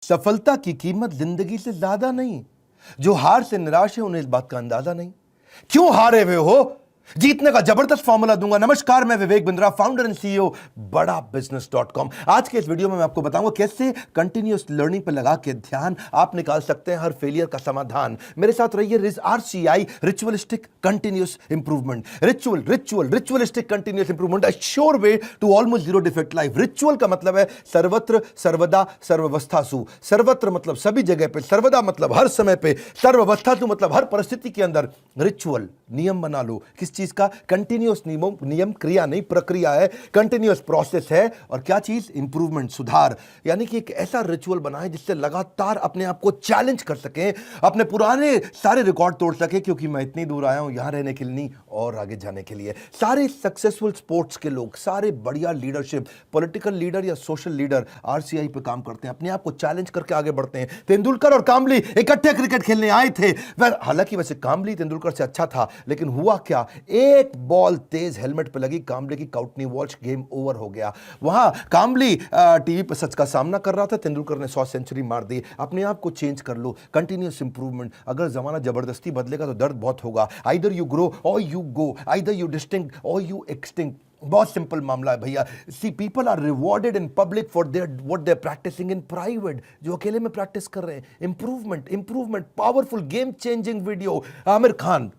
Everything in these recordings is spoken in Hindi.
सफलता की कीमत जिंदगी से ज्यादा नहीं। जो हार से निराश है उन्हें इस बात का अंदाजा नहीं। क्यों हारे हुए हो? जीतने का जबरदस्त फॉर्मूला दूंगा। नमस्कार, मैं Vivek Bindra, founder and CEO बड़ा बिजनेस.com। आज के इस वीडियो में मैं आपको बताऊंगा कैसे कंटिन्यूअस लर्निंग पर लगा के ध्यान आप निकाल सकते हैं हर फेलियर का समाधान। मेरे साथ रहिए। RCI, ritualistic continuous improvement. Ritualistic continuous improvement, a sure way to almost zero defect life. Ritual का मतलब है सर्वत्र, सर्वदा, सर्वावस्थासु। सर्वत्र मतलब सभी जगह पे, सर्वदा मतलब हर समय पे, सर्वावस्थासु मतलब हर परिस्थिति के अंदर। रिचुअल नियम बना लो। किस चीज का? कंटिन्यूअस नियम, क्रिया नहीं प्रक्रिया है, कंटिन्यूअस प्रोसेस है। और क्या चीज? इंप्रूवमेंट, सुधार। यानी कि एक ऐसा रिचुअल बनाए जिससे लगातार अपने आप को चैलेंज कर सकें, अपने पुराने सारे रिकॉर्ड तोड़ सके। क्योंकि मैं इतनी दूर आया हूं यहां रहने के लिए नहीं, और आगे जाने के लिए। सारे सक्सेसफुल स्पोर्ट्स के लोग, सारे बढ़िया लीडरशिप, पॉलिटिकल लीडर या सोशल लीडर RCI पे काम करते हैं, अपने आप को चैलेंज करके आगे बढ़ते हैं। तेंदुलकर और कामली इकट्ठे क्रिकेट खेलने आए थे। हालांकि वैसे कामली तेंदुलकर से अच्छा था, लेकिन हुआ क्या? एक बॉल तेज हेलमेट पे लगी, कामले की काउट नहीं वॉच, गेम ओवर हो गया। वहां कामली टीवी पर सच का सामना कर रहा था, तेंदुलकर ने 100 सेंचुरी मार दी। अपने आप को चेंज कर लो, कंटिन्यूअस इंप्रूवमेंट। अगर जमाना जबरदस्ती बदलेगा तो दर्द बहुत होगा। Either you grow or you go, either you distinct or you extinct. बहुत सिंपल मामला है भैया। See people are rewarded in public for their what they are practising in private. जो अकेले में प्रैक्टिस कर रहे हैं, improvement, powerful game changing video. Aamir Khan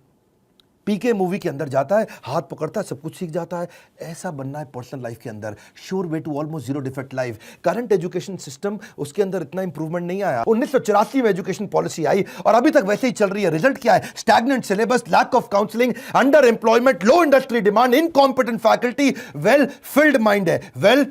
PK movie के अंदर जाता है, हाथ पकड़ता है, सब कुछ सीख जाता है। ऐसा बनना है पर्सनल लाइफ के अंदर। Sure way to almost zero defect life. Current education system, उसके अंदर इतना इंप्रूवमेंट नहीं आया। 1984 में एजुकेशन पॉलिसी आई और अभी तक वैसे ही चल रही है। रिजल्ट क्या है? Stagnant syllabus, lack of counselling, under employment, low industry demand, incompetent faculty. Well filled mind है, वेल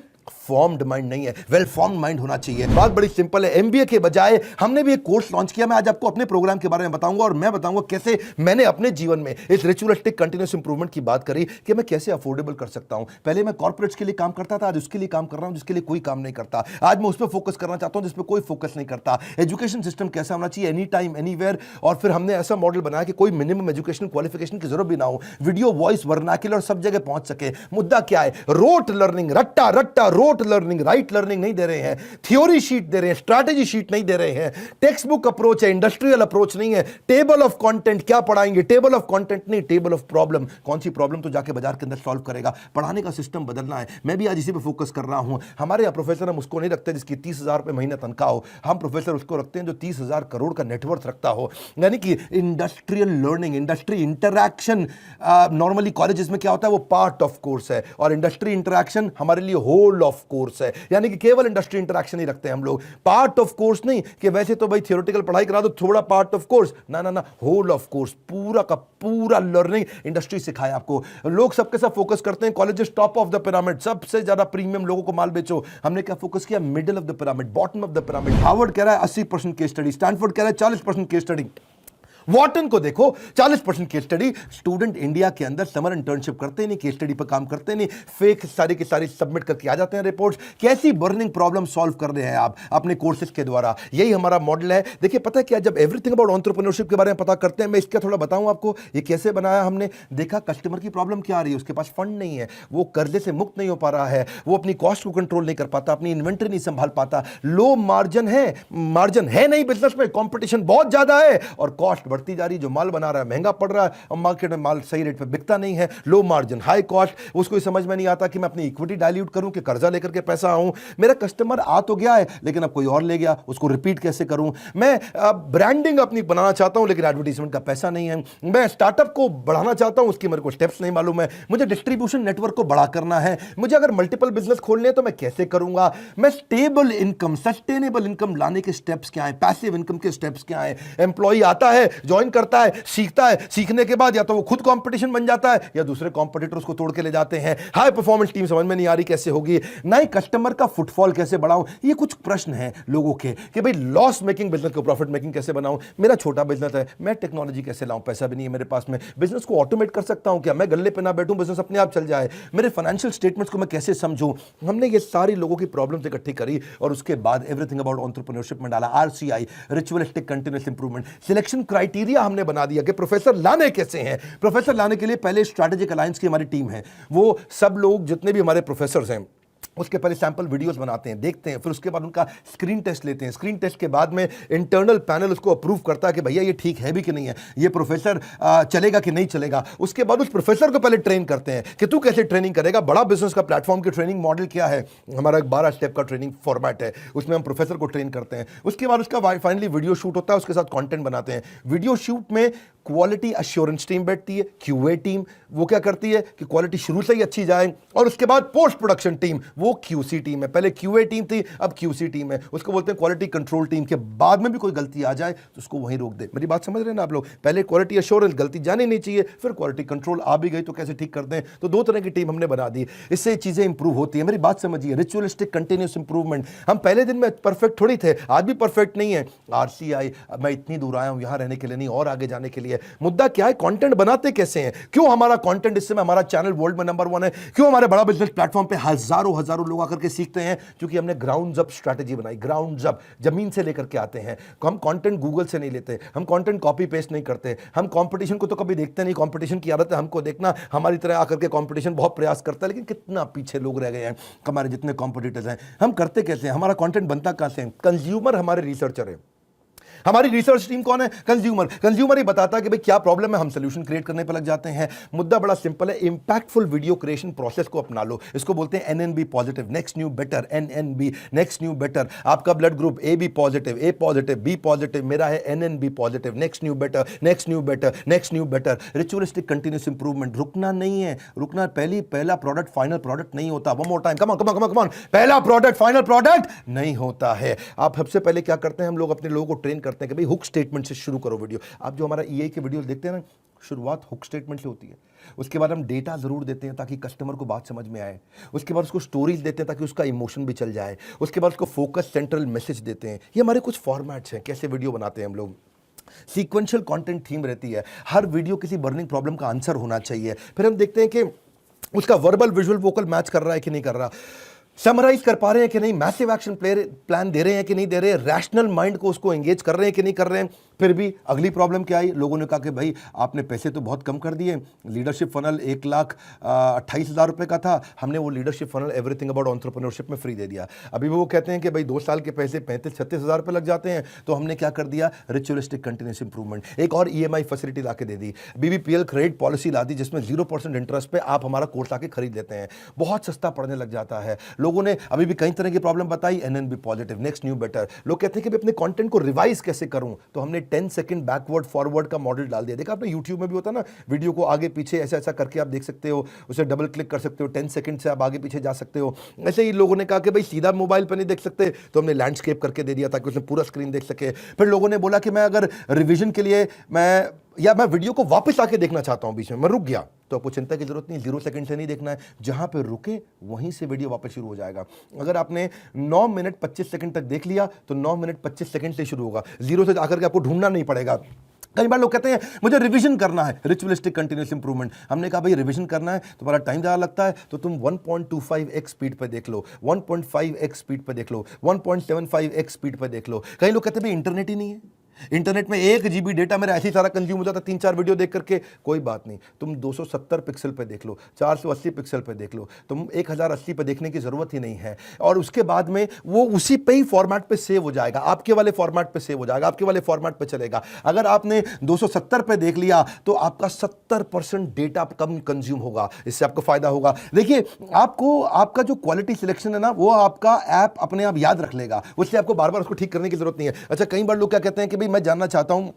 फॉर्म्ड माइंड नहीं है, वेल फॉर्म्ड माइंड होना चाहिए। बात बड़ी सिंपल है। MBA के बजाय हमने भी एक कोर्स लॉन्च किया। मैं आज आपको अपने प्रोग्राम के बारे में बताऊंगा और मैं बताऊंगा कैसे मैंने अपने जीवन में इस रिचुअलिस्टिक कंटिन्यूअस इंप्रूवमेंट की बात करी कि मैं कैसे अफोर्डेबल कर सकता हूं। पहले मैं कॉर्पोरेट्स के लिए काम करता था, आज उसके लिए काम कर रहा हूं जिसके लिए कोई काम नहीं करता। आज मैं उस पर फोकस करना चाहता हूं जिस पर कोई फोकस नहीं करता। एजुकेशन सिस्टम कैसा होना चाहिए? Any time anywhere. और फिर हमने ऐसा मॉडल बनाया कि कोई मिनिमम एजुकेशन क्वालिफिकेशन की जरूरत भी ना हो। वीडियो, वॉइस, वर्नाक्युलर सब जगह पहुंच सके। मुद्दा क्या है? रोट लर्निंग, रट्टा रोट लर्निंग, राइट लर्निंग नहीं दे रहे हैं। थ्योरी शीट दे रहे हैं, स्ट्रैटेजी शीट नहीं दे रहे हैं। टेक्स्ट बुक अप्रोच है, इंडस्ट्रियल अप्रोच नहीं है। टेबल ऑफ कंटेंट क्या पढ़ाएंगे? टेबल ऑफ कंटेंट नहीं, टेबल ऑफ प्रॉब्लम। कौन सी प्रॉब्लम तो जाके बाजार के अंदर सॉल्व करेगा। पढ़ाने का सिस्टम बदलना है। मैं भी आज इसी पे फोकस कर रहा हूं। हमारे यहाँ प्रोफेसर हम उसको नहीं रखते जिसकी 30,000 रुपए महीने तनख्वाह हो। हम प्रोफेसर उसको रखते हैं जो 30,000 करोड़ का नेटवर्थ रखता हो। यानी कि industrial learning, industry interaction. Normally colleges में क्या होता है? वो पार्ट ऑफ कोर्स है, और इंडस्ट्री इंटरैक्शन हमारे लिए होल ऑफ कोर्स है। यानी कि केवल इंडस्ट्री इंटरैक्शन ही रखते हैं हम लोग, पार्ट ऑफ कोर्स नहीं कि वैसे तो भाई थियोरेटिकल पढ़ाई करा दो, थोड़ा पार्ट ऑफ कोर्स। ना, होल ऑफ कोर्स, पूरा का पूरा लर्निंग इंडस्ट्री सिखाए आपको। लोग सबके सब फोकस करते हैं colleges top of the pyramid, सबसे ज्यादा प्रीमियम लोगों को माल बेचो। हमने क्या फोकस किया? Middle of the pyramid, bottom of the pyramid. Harvard कह रहा है 80% केस स्टडी, स्टैनफोर्ड कह रहा है 40% केस स्टडी। वॉटन को देखो 40% केस स्टडी। स्टूडेंट इंडिया के अंदर समर इंटर्नशिप करते नहीं, केस स्टडी पर काम करते नहीं, फेक सारी की सारी सबमिट करके आ जाते हैं रिपोर्ट्स। कैसी बर्निंग प्रॉब्लम सॉल्व कर रहे हैं आप अपने कोर्सेज के द्वारा? यही हमारा मॉडल है। देखिए पता है क्या, जब एवरीथिंग अबाउट एंटरप्रेन्योरशिप के बारे में पता करते हैं, मैं इसका थोड़ा बताऊं आपको ये कैसे बनाया हमने। देखा कस्टमर की प्रॉब्लम क्या आ रही है, उसके पास फंड नहीं है, वो कर्जे से मुक्त नहीं हो पा रहा है, वो अपनी कॉस्ट को कंट्रोल नहीं कर पाता, अपनी इन्वेंटरी नहीं संभाल पाता, लो मार्जिन है नहीं बिजनेस में, कॉम्पिटिशन बहुत ज्यादा है और कॉस्ट बढ़ती जा रही है। जो माल बना रहा है महंगा पड़ रहा है और मार्केट में माल सही रेट पे बिकता नहीं है। Low margin, high cost. उसको समझ में नहीं आता कि मैं अपनी इक्विटी डाइल्यूट करूं कि कर्जा लेकर के पैसा आऊं। मेरा कस्टमर आ तो गया है लेकिन अब कोई और ले गया, उसको रिपीट कैसे करूं। मैं ब्रांडिंग अपनी बनाना चाहता हूं लेकिन एडवर्टाइजमेंट का पैसा नहीं है। मैं स्टार्टअप को बढ़ाना चाहता हूं, उसकी मेरे को स्टेप्स नहीं मालूम है। मुझे डिस्ट्रीब्यूशन नेटवर्क को बड़ा करना है। मुझे अगर मल्टीपल बिजनेस खोलने हैं तो मैं कैसे करूंगा। मैं स्टेबल इनकम, सस्टेनेबल इनकम लाने के स्टेप्स क्या है, पैसिव इनकम के स्टेप्स क्या है। एम्प्लॉय आता है, ज्वाइन करता है, सीखता है, सीखने के बाद या तो वो खुद कंपटीशन बन जाता है या दूसरे कंपटीटर उसको तोड़ के ले जाते हैं। हाई परफॉर्मेंस टीम समझ में नहीं आ रही कैसे होगी। नई कस्टमर का फुटफॉल कैसे बढ़ाऊं। ये कुछ प्रश्न हैं लोगों के कि भाई लॉस मेकिंग बिजनेस को प्रॉफिट मेकिंग कैसे बनाऊं। मेरा छोटा बिजनेस है, मैं टेक्नोलॉजी कैसे लाऊं, पैसा भी नहीं है मेरे पास में। बिजनेस को ऑटोमेट कर सकता हूं क्या? मैं गल्ले पे ना बैठूं, बिजनेस अपने आप चल जाए। मेरे फाइनेंशियल स्टेटमेंट्स को मैं कैसे समझूं। हमने ये सारी लोगों की प्रॉब्लम्स इकट्ठी करी और उसके बाद एवरीथिंग अबाउट एंटरप्रेन्योरशिप में डाला। RCI, ritualistic continuous improvement. Selection criteria हमने बना दिया कि प्रोफेसर लाने कैसे हैं। प्रोफेसर लाने के लिए पहले स्ट्रैटेजिक अलायंस की हमारी टीम है। वो सब लोग जितने भी हमारे प्रोफेसर हैं उसके पहले सैंपल वीडियोस बनाते हैं, देखते हैं, फिर उसके बाद उनका स्क्रीन टेस्ट लेते हैं। स्क्रीन टेस्ट के बाद में इंटरनल पैनल उसको अप्रूव करता है कि भैया ये ठीक है भी कि नहीं है, ये प्रोफेसर चलेगा कि नहीं चलेगा। उसके बाद उस प्रोफेसर को पहले ट्रेन करते हैं कि तू कैसे ट्रेनिंग करेगा। बड़ा बिजनेस का प्लेटफॉर्म की ट्रेनिंग मॉडल क्या है, हमारा एक 12 स्टेप का ट्रेनिंग फॉर्मेट है, उसमें हम प्रोफेसर को ट्रेन करते हैं। उसके बाद उसका फाइनली वीडियो शूट होता है, उसके साथ कंटेंट बनाते हैं। वीडियो शूट में क्वालिटी अश्योरेंस टीम बैठती है, क्यूए टीम, वो क्या करती है कि क्वालिटी शुरू से ही अच्छी जाए। और उसके बाद पोस्ट प्रोडक्शन टीम, वो क्यूसी टीम है। पहले क्यूए टीम थी, अब क्यूसी टीम है। उसको बोलते हैं क्वालिटी कंट्रोल टीम। के बाद में भी कोई गलती आ जाए तो उसको वहीं रोक दे। मेरी बात समझ रहे हैं ना आप लोग? पहले क्वालिटी अश्योरेंस, गलती जानी नहीं चाहिए, फिर क्वालिटी कंट्रोल आ भी गई तो कैसे ठीक करते हैं। तो 2 तरह की टीम हमने बना दी, इससे चीजें इंप्रूव होती है। मेरी बात समझिए, रिचुअलिस्टिक कंटिन्यूस इंप्रूवमेंट। हम पहले दिन में परफेक्ट थोड़ी थे, आज भी परफेक्ट नहीं है। आरसीआई, मैं इतनी दूर आया हूं यहां रहने के लिए नहीं, और आगे जाने के लिए। मुद्दा क्या है, कंटेंट बनाते कैसे हैं। क्यों हमारा कंटेंट, इस समय हमारा चैनल वर्ल्ड में नंबर 1 है। क्यों हमारे बड़ा बिजनेस प्लेटफॉर्म पे हजारों लोग आकर के सीखते हैं, क्योंकि हमने ग्राउंड अप स्ट्रेटजी बनाई। ग्राउंड अप, जमीन से लेकर के आते हैं। हम कंटेंट गूगल से नहीं लेते, हम कंटेंट कॉपी पेस्ट नहीं करते, हम कंपटीशन को तो कभी देखते नहीं। कंपटीशन की आदत है हमको देखना, हमारी तरह आकर के कंपटीशन बहुत प्रयास करता है, लेकिन कितना पीछे लोग रह गए हैं हमारे जितने कॉम्पिटिटर्स हैं। हम करते कैसे हैं, हमारा कंटेंट बनता कैसे है। कंज्यूमर हमारे रिसर्चर है। हमारी रिसर्च टीम कौन है? कंज्यूमर। कंज्यूमर ही बताता है कि भाई क्या प्रॉब्लम है, हम सोल्यूशन क्रिएट करने पर लग जाते हैं। मुद्दा बड़ा सिंपल है, इंपैक्टफुल वीडियो क्रिएशन प्रोसेस को अपना लो। इसको बोलते हैं NNB positive, next new better. NNB, next new better. आपका blood group A B positive, A positive, B positive, मेरा है NNB positive. Next new better, next new better, next new better. Ritualistic continuous improvement. रुकना नहीं है, रुकना। पहला प्रोडक्ट फाइनल प्रोडक्ट नहीं होता। One more time, come on come on come on come on. पहला प्रोडक्ट फाइनल प्रोडक्ट नहीं होता है। आप सबसे पहले क्या करते हैं, हम लोग अपने लोगों को ट्रेन करते हैं कि भाई हुक स्टेटमेंट से शुरू करो वीडियो। आप जो हमारा ईआई के वीडियो देखते हैं ना, शुरुआत हुक स्टेटमेंट से होती है। उसके बाद हम डेटा जरूर देते हैं ताकि कस्टमर को बात समझ में आए। उसके बाद उसको स्टोरीज देते हैं ताकि उसका इमोशन भी चल जाए। उसके बाद उसको फोकस सेंट्रल मैसेज देते हैं। ये हमारे कुछ फॉर्मेट्स हैं कैसे वीडियो बनाते हैं हम लोग। सीक्वेंशियल कंटेंट थीम रहती है, हर वीडियो किसी बर्निंग प्रॉब्लम का आंसर होना चाहिए। फिर हम देखते हैं कि उसका वर्बल विजुअल वोकल मैच कर रहा है कि नहीं कर रहा, समराइज कर पा रहे हैं कि नहीं, मैसिव एक्शन प्लान दे रहे हैं कि नहीं दे रहे, रैशनल माइंड को उसको एंगेज कर रहे हैं कि नहीं कर रहे हैं। फिर भी अगली प्रॉब्लम क्या आई, लोगों ने कहा कि भाई आपने पैसे तो बहुत कम कर दिए। लीडरशिप फनल 1,28,000 रुपए का था, हमने वो leadership funnel everything about entrepreneurship में फ्री दे दिया। अभी वो कहते हैं कि भाई 2 साल के पैसे 35-36,000 रुपए लग जाते हैं। तो हमने क्या कर दिया, रिचुअलिस्टिक कंटिन्यूस इंप्रूवमेंट। एक और ईएमआई फैसिलिटी ला के दे दी, बीबीपीएल क्रेडिट पॉलिसी ला दी, जिसमें 0% इंटरेस्ट पे आप हमारा कोर्स आके खरीद लेते हैं। बहुत सस्ता पड़ने लग जाता है। लोगों ने अभी भी कई तरह की प्रॉब्लम बताई, NNB positive, next new better. लोग कहते हैं कि अपने कंटेंट को रिवाइज कैसे करूं, तो हमने 10 सेकंड बैकवर्ड फॉरवर्ड का मॉडल डाल दिया। देखा आपने यूट्यूब में भी होता है ना, वीडियो को आगे पीछे ऐसा ऐसा करके आप देख सकते हो, उसे डबल क्लिक कर सकते हो, 10 सेकंड से आप आगे पीछे जा सकते हो। ऐसे ही लोगों ने कहा कि भाई सीधा मोबाइल पर नहीं देख सकते, तो हमने लैंडस्केप करके दे दिया ताकि उसमें पूरा स्क्रीन देख सके। फिर लोगों ने बोला कि मैं अगर रिवीजन के लिए मैं वीडियो को वापस आके देखना चाहता हूं, बीच में मैं रुक गया, तो आपको चिंता की जरूरत नहीं, 0 सेकंड से नहीं देखना है, जहां पे रुके वहीं से वीडियो वापस शुरू हो जाएगा। अगर आपने 9 मिनट 25 सेकंड तक देख लिया तो 9 मिनट 25 सेकंड से शुरू होगा, 0 से आकर के आपको ढूंढना नहीं पड़ेगा। कई बार लोग कहते हैं मुझे रिवीजन करना है, रिचुअलिस्टिक कंटिन्यूस इंप्रूवमेंट। हमने कहा भाई रिवीजन करना है, तुम्हारा टाइम ज़्यादा लगता है तो तुम 1.25x स्पीड पे देख लो, 1.5x स्पीड पे देख लो, 1.75x स्पीड पे देख लो। कई लोग कहते हैं भाई इंटरनेट ही नहीं है, इंटरनेट में 1 GB डेटा मेरा ऐसे ही सारा कंज्यूम हो जाता है 3-4 वीडियो देख करके। कोई बात नहीं, तुम 270 पिक्सल पे देख लो, 480 पिक्सल पे देख लो, तुम 1080 पे देखने की जरूरत ही नहीं है। और उसके बाद में वो उसी पे ही फॉर्मेट पे सेव हो जाएगा, आपके वाले फॉर्मेट पे सेव हो जाएगा, आपके वाले फॉर्मेट पे चलेगा। अगर आपने 270 पे देख लिया तो आपका 70% डेटा कम कंज्यूम होगा, इससे आपको फायदा होगा। देखिए आपको आपका जो क्वालिटी सिलेक्शन है ना, वो आपका ऐप अपने आप याद रख लेगा, उससे आपको बार बार उसको ठीक करने की जरूरत नहीं है। अच्छा, कई बार लोग क्या कहते हैं कि मैं जानना चाहता हूं,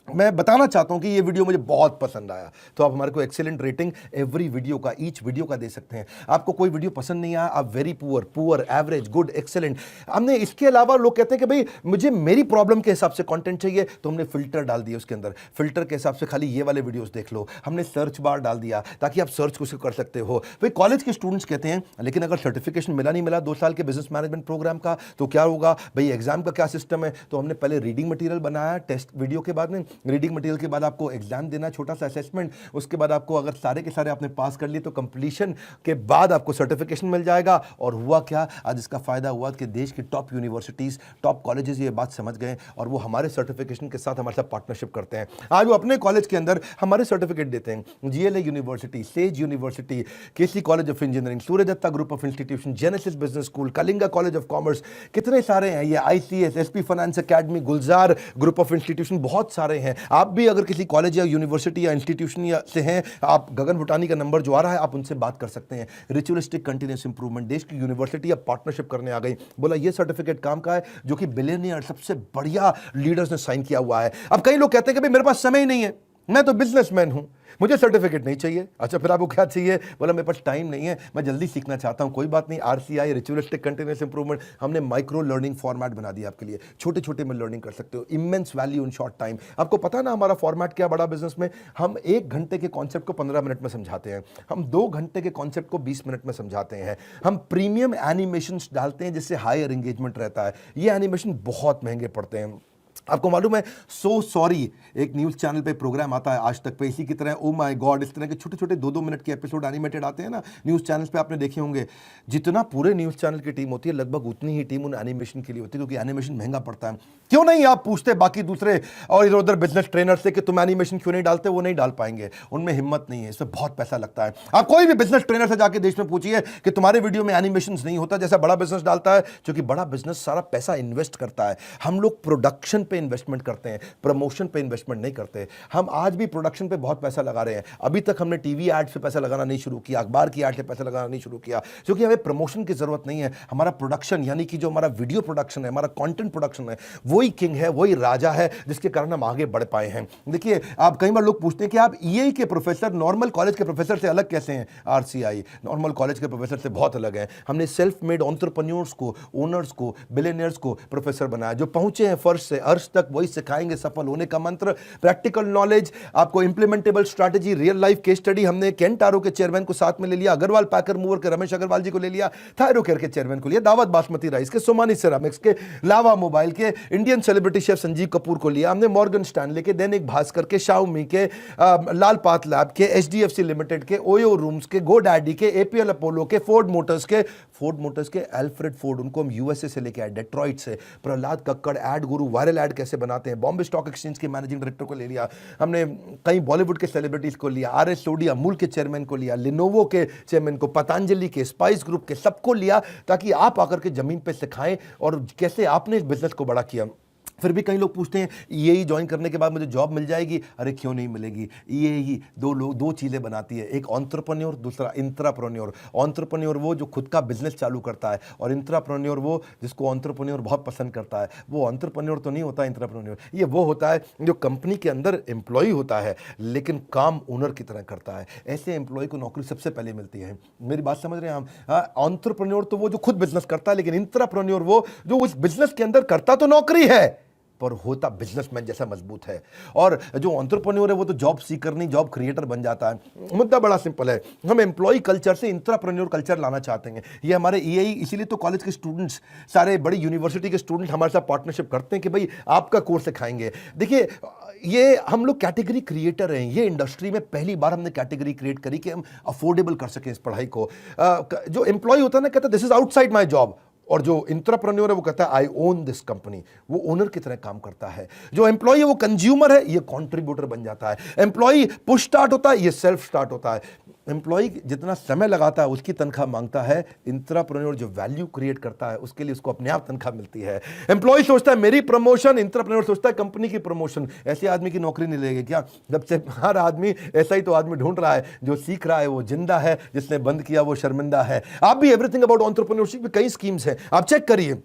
मैं बताना चाहता हूं कि ये वीडियो मुझे बहुत पसंद आया, तो आप हमारे को एक्सीलेंट रेटिंग एवरी वीडियो का, ईच वीडियो का दे सकते हैं। आपको कोई वीडियो पसंद नहीं आया, आप very poor, poor, average, good, excellent. हमने इसके अलावा लोग कहते हैं कि भाई मुझे मेरी प्रॉब्लम के हिसाब से कंटेंट चाहिए, तो हमने फिल्टर डाल दिया उसके अंदर, फिल्टर के हिसाब से खाली ये वाले वीडियोस देख लो। हमने सर्च बार डाल दिया ताकि आप सर्च कुछ कर सकते हो। भाई कॉलेज के स्टूडेंट्स कहते हैं लेकिन अगर सर्टिफिकेशन मिला नहीं मिला 2 साल के बिजनेस मैनेजमेंट प्रोग्राम का, तो क्या होगा भाई, एग्जाम का क्या सिस्टम है। तो हमने पहले रीडिंग मटेरियल बनाया टेस्ट वीडियो के बाद में, रीडिंग मटेरियल के बाद आपको एग्जाम देना, छोटा सा असेसमेंट, उसके बाद आपको अगर सारे के सारे आपने पास कर लिए तो कंप्लीशन के बाद आपको सर्टिफिकेशन मिल जाएगा। और हुआ क्या, आज इसका फायदा हुआ कि देश की टॉप यूनिवर्सिटीज, टॉप कॉलेजेस ये बात समझ गए और वो हमारे सर्टिफिकेशन के साथ हमारे साथ पार्टनरशिप करते हैं। आज वो अपने कॉलेज के अंदर हमारे सर्टिफिकेट देते हैं। GLA university, Sage university, KC college of engineering, Surya Datta group of institution, Genesis business school, Kalinga college of commerce, कितने सारे हैं ये, ICS, SP finance academy, Gulzar group of institution, बहुत सारे हैं। आप भी अगर किसी कॉलेज या यूनिवर्सिटी या इंस्टीट्यूशन से हैं, आप गगन भुटानी का नंबर जो आ रहा है आप उनसे बात कर सकते हैं। रिचुअलिस्टिक कंटिन्यूअस इंप्रूवमेंट, देश की यूनिवर्सिटी अब पार्टनरशिप करने आ गई। बोला ये सर्टिफिकेट काम का है जो कि बिलियनियर सबसे बढ़िया लीडर्स ने साइन किया हुआ है। अब कई लोग कहते हैं कि भाई मेरे पास समय ही नहीं है, मैं तो बिजनेसमैन हूं, मुझे सर्टिफिकेट नहीं चाहिए। अच्छा फिर आपको क्या चाहिए? बोला मेरे पास टाइम नहीं है, मैं जल्दी सीखना चाहता हूं। कोई बात नहीं, आरसीआई, रिचुअलिस्टिक कंटिन्यूअस इंप्रूवमेंट, हमने माइक्रो लर्निंग फॉर्मेट बना दिया आपके लिए। छोटे छोटे में लर्निंग कर सकते हो, immense value in short time. आपको पता ना हमारा फॉर्मेट क्या बड़ा बिजनेस में, हम 1 घंटे के कॉन्सेप्ट को 15 मिनट में समझाते हैं, हम 2 घंटे के कॉन्सेप्ट को 20 मिनट में समझाते हैं, हम प्रीमियम एनिमेशन डालते हैं जिससे हायर एंगेजमेंट रहता है। ये एनिमेशन बहुत महंगे पड़ते हैं। आपको मालूम है, सो सॉरी एक न्यूज़ चैनल पे प्रोग्राम आता है आज तक पे, इसी की तरह ओ माय गॉड, इस तरह के छोटे छोटे 2-2 मिनट के एपिसोड एनिमेटेड आते हैं ना न्यूज़ चैनल्स पे, आपने देखे होंगे। जितना पूरे न्यूज़ चैनल की टीम होती है लगभग उतनी ही टीम उन एनिमेशन के लिए होती है, क्योंकि एनिमेशन महंगा पड़ता है। क्यों नहीं आप पूछते बाकी दूसरे और इधर उधर बिजनेस ट्रेनर से कि तुम एनिमेशन क्यों नहीं डालते? वो नहीं डाल पाएंगे, उनमें हिम्मत नहीं है, इसमें बहुत पैसा लगता है। आप कोई भी बिजनेस ट्रेनर से जाके देश में पूछिए कि तुम्हारे वीडियो में एनिमेशन नहीं होता जैसा बड़ा बिजनेस डालता है, क्योंकि बड़ा बिजनेस सारा पैसा इन्वेस्ट करता है। हम लोग प्रोडक्शन पे इन्वेस्टमेंट करते हैं, प्रमोशन पे इन्वेस्टमेंट नहीं करते। हम आज भी प्रोडक्शन पे बहुत पैसा लगा रहे हैं। अभी तक हमने टीवी एड से पैसा लगाना नहीं शुरू किया, अखबार की एड से पैसा लगाना नहीं शुरू किया, क्योंकि हमें प्रमोशन की जरूरत नहीं है। हमारा प्रोडक्शन यानी कि जो हमारा वीडियो प्रोडक्शन है, हमारा कंटेंट प्रोडक्शन है, वही किंग है, वही राजा है, जिसके कारण हम आगे बढ़ पाए हैं। देखिए, आप कई बार लोग पूछते हैं कि आप ईए के प्रोफेसर नॉर्मल कॉलेज के प्रोफेसर से अलग कैसे हैं? आरसीआई नॉर्मल कॉलेज के प्रोफेसर से बहुत अलग है। हमने सेल्फ मेड एंटरप्रेन्योर्स को, ओनर्स को, बिलियनियर्स को प्रोफेसर बनाया, जो पहुंचे हैं फर्श से अर्श तक, वही सिखाएंगे सफल होने का मंत्र। प्रैक्टिकल नॉलेज, आपको implementable strategy, real life case study. हमने केंटारो के चेयरमैन को साथ में ले लिया, अग्रवाल पैकर मूवर के रमेश अग्रवाल जी को ले लिया, थायरोकेयर के चेयरमैन को लिया, दावत बासमती राइस के, सोमानी सिरामिक्स के, लावा मोबाइल के, Indian celebrity chef Sanjeev Kapoor को लिया हमने, मॉर्गन स्टैनले के, दैनिक भास्कर के, शाओमी के, लाल पात लैब के, एचडीएफसी लिमिटेड के, ओयो रूम्स के, गो डैडी के, एपीएल अपोलो के, फोर्ड मोटर्स के एल्फ्रेड फोर्ड, उनको हम यूएसए से लेके आए, डेट्रॉइट से। प्रहलाद कक्कड़, एड गुरु, वायरल एड कैसे बनाते हैं, बॉम्बे स्टॉक एक्सचेंज के मैनेजिंग डायरेक्टर को ले लिया हमने, कई बॉलीवुड के सेलिब्रिटीज को लिया, आरएस सोडी अमूल के चेयरमैन को लिया, लिनोवो के चेयरमैन को, पतंजलि के, स्पाइस ग्रुप के, सबको लिया, ताकि आप आकर के जमीन पे सिखाएं और कैसे आपने इस बिजनेस को बड़ा किया। फिर भी कई लोग पूछते हैं ईएई ज्वाइन करने के बाद मुझे जॉब मिल जाएगी? अरे क्यों नहीं मिलेगी। ईएई दो चीज़ें बनाती है, एक एंटरप्रेन्योर, दूसरा इंट्राप्रेन्योर। एंटरप्रेन्योर वो जो खुद का बिजनेस चालू करता है, और इंट्राप्रेन्योर वो जिसको एंटरप्रेन्योर बहुत पसंद करता है। वो एंटरप्रेन्योर तो नहीं होता इंट्राप्रेन्योर, ये वो होता है जो कंपनी के अंदर एम्प्लॉय होता है लेकिन काम ओनर की तरह करता है। ऐसे एम्प्लॉय को नौकरी सबसे पहले मिलती है। मेरी बात समझ रहे हैं हम? एंटरप्रेन्योर तो वो जो खुद बिजनेस करता है, लेकिन इंट्राप्रेन्योर वो जो उस बिजनेस के अंदर करता तो नौकरी है पर होता बिजनेसमैन जैसा मजबूत है। और जो एंटरप्रेन्योर है वो तो जॉब सीकर नहीं, जॉब क्रिएटर बन जाता है। मुद्दा बड़ा सिंपल है, हम एम्प्लॉय कल्चर से इंट्राप्रेन्योर कल्चर लाना चाहते हैं। ये हमारे ईएई, इसीलिए तो कॉलेज के स्टूडेंट्स, सारे बड़ी यूनिवर्सिटी के स्टूडेंट हमारे साथ पार्टनरशिप करते हैं कि भाई आपका कोर्स सिखाएंगे। देखिए, ये हम लोग कैटेगरी क्रिएटर हैं। ये इंडस्ट्री में पहली बार हमने कैटेगरी क्रिएट करी कि हम अफोर्डेबल कर सकें इस पढ़ाई को। जो एम्प्लॉय होता है ना, कहता है this is outside my job, और जो इंट्राप्रेन्योर है वो कहता है आई ओन दिस कंपनी, वो ओनर की तरह काम करता है। जो एम्प्लॉय है वो कंज्यूमर है, ये कंट्रीब्यूटर बन जाता है। एम्प्लॉय पुश स्टार्ट होता है, ये सेल्फ स्टार्ट होता है। एम्प्लॉय जितना समय लगाता है उसकी तनख्वाह मांगता है, इंट्राप्रेन्योर जो वैल्यू क्रिएट करता है उसके लिए उसको अपने आप तनख्वाह मिलती है। एम्प्लॉय सोचता है मेरी प्रमोशन, इंट्राप्रेन्योर सोचता है कंपनी की प्रमोशन। ऐसे आदमी की नौकरी नहीं लगेगी क्या? जब से हर आदमी ऐसा ही तो आदमी ढूंढ रहा है, जो सीख रहा है वो जिंदा है, जिसने बंद किया वो शर्मिंदा है। आप भी एवरीथिंग अबाउट एंटरप्रेन्योरशिप में कई स्कीम्स हैं, आप चेक करिए।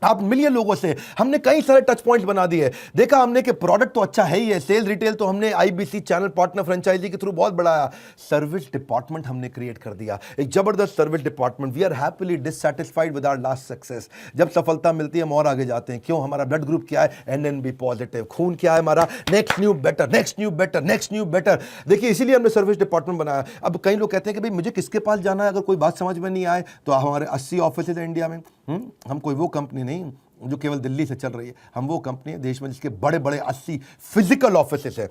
आप मिलिए लोगों से, हमने कई सारे टच पॉइंट्स बना दिए। देखा हमने कि प्रोडक्ट तो अच्छा है ही है, सेल रिटेल तो हमने आईबीसी चैनल पार्टनर फ्रेंचाइजी के थ्रू बहुत बढ़ाया। सर्विस डिपार्टमेंट हमने क्रिएट कर दिया, एक जबरदस्त service department. We are happily dissatisfied with our last success. जब सफलता मिलती है हम और आगे जाते हैं। क्यों? हमारा ब्लड ग्रुप क्या है? NNB positive. खून क्या है हमारा? Next new better, next new better, next new better. देखिए, इसीलिए हमने सर्विस डिपार्टमेंट बनाया। अब कई लोग कहते हैं कि भाई मुझे किसके पास जाना है अगर कोई बात समझ में नहीं आए? तो हमारे 80 ऑफिस है इंडिया में। हम कोई वो कंपनी नहीं जो केवल दिल्ली से चल रही है। हम वो कंपनी है देश में जिसके बड़े बड़े 80 फिजिकल ऑफिसेस हैं,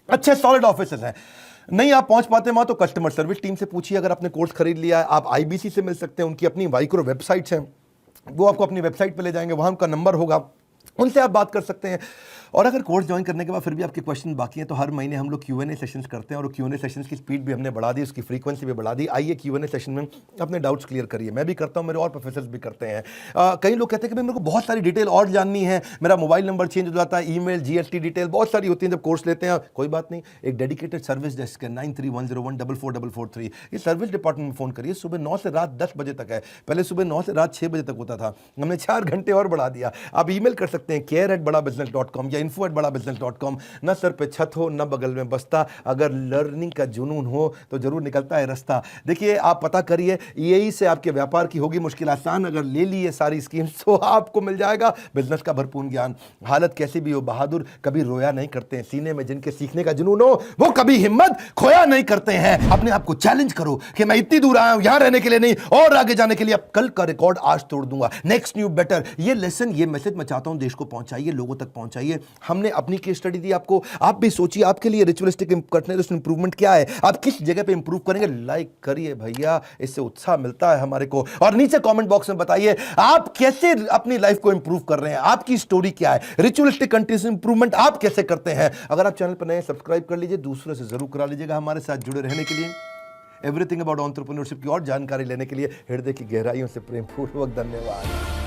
अच्छे सॉलिड ऑफिसेस हैं। नहीं आप पहुंच पाते वहां तो कस्टमर सर्विस टीम से पूछिए। अगर आपने कोर्स खरीद लिया है, आप आईबीसी से मिल सकते हैं, उनकी अपनी माइक्रो वेबसाइट्स हैं, वो आपको अपनी वेबसाइट पे ले जाएंगे, वहां उनका नंबर होगा, उनसे आप बात कर सकते हैं। और अगर कोर्स ज्वाइन करने के बाद फिर भी आपके क्वेश्चन बाकी हैं तो हर महीने हम लोग Q&A सेशंस करते हैं, और Q&A सेशंस की स्पीड भी हमने बढ़ा दी, उसकी फ्रीक्वेंसी भी बढ़ा दी। आइए Q&A सेशन में अपने डाउट्स क्लियर करिए। मैं भी करता हूं, मेरे और प्रोफेसर्स भी करते हैं। कई लोग कहते हैं कि भाई मेरे को बहुत सारी डिटेल और जाननी है, मेरा मोबाइल नंबर चेंज हो जाता है, ईमेल, GST डिटेल बहुत सारी होती है जब कोर्स लेते हैं। कोई बात नहीं, एक डेडिकेटेड सर्विस डेस्क है 9310144443। ये सर्विस डिपार्टमेंट में फ़ोन करिए। सुबह 9 से रात 10 बजे तक है, पहले सुबह 9 से रात 6 बजे तक होता था, हमने 4 घंटे और बढ़ा दिया। आप ईमेल कर सकते हैं care@badabusiness.com या info@badabusiness.com। न सर पे छत हो न बगल में बस्ता, अगर लर्निंग का जुनून हो तो जरूर निकलता है रास्ता। देखिए आप पता करिए, यही से आपके व्यापार की होगी मुश्किल आसान। अगर ले लिए सारी स्कीम्स तो आपको मिल जाएगा बिजनेस का भरपूर ज्ञान। हालत कैसी भी हो, बहादुर कभी रोया नहीं करते हैं। सीने में जिनके सीखने का जुनून हो वो कभी हिम्मत खोया नहीं करते हैं। अपने आप को चैलेंज करो कि मैं इतनी दूर आया हूं यहां रहने के लिए नहीं, और आगे जाने के लिए। अब कल का रिकॉर्ड आज तोड़ दूंगा, नेक्स्ट न्यू बेटर। ये लेसन, ये मैसेज मैं चाहता हूं देश को पहुंचाइए, लोगों तक पहुंचाइए। हमने अपनी केस स्टडी दी आपको, आप भी सोचिए आपके लिए रिचुअलिस्टिक कंटिन्यूअस इंप्रूवमेंट क्या है, आप किस जगह पे इंप्रूव करेंगे। लाइक करिए भैया, इससे उत्साह मिलता है हमारे को। और नीचे कमेंट बॉक्स में बताइए आप कैसे अपनी लाइफ को इंप्रूव कर रहे हैं, आपकी स्टोरी क्या है, रिचुअलिस्टिक कंटिन्यूअस इंप्रूवमेंट आप कैसे करते हैं। अगर आप चैनल पर नए, सब्सक्राइब कर लीजिए, दूसरों से जरूर करा लीजिएगा। हमारे साथ जुड़े रहने के लिए, एवरीथिंग अबाउट एंटरप्रेन्योरशिप की और जानकारी लेने के लिए हृदय की गहराइयों से प्रेमपूर्वक धन्यवाद।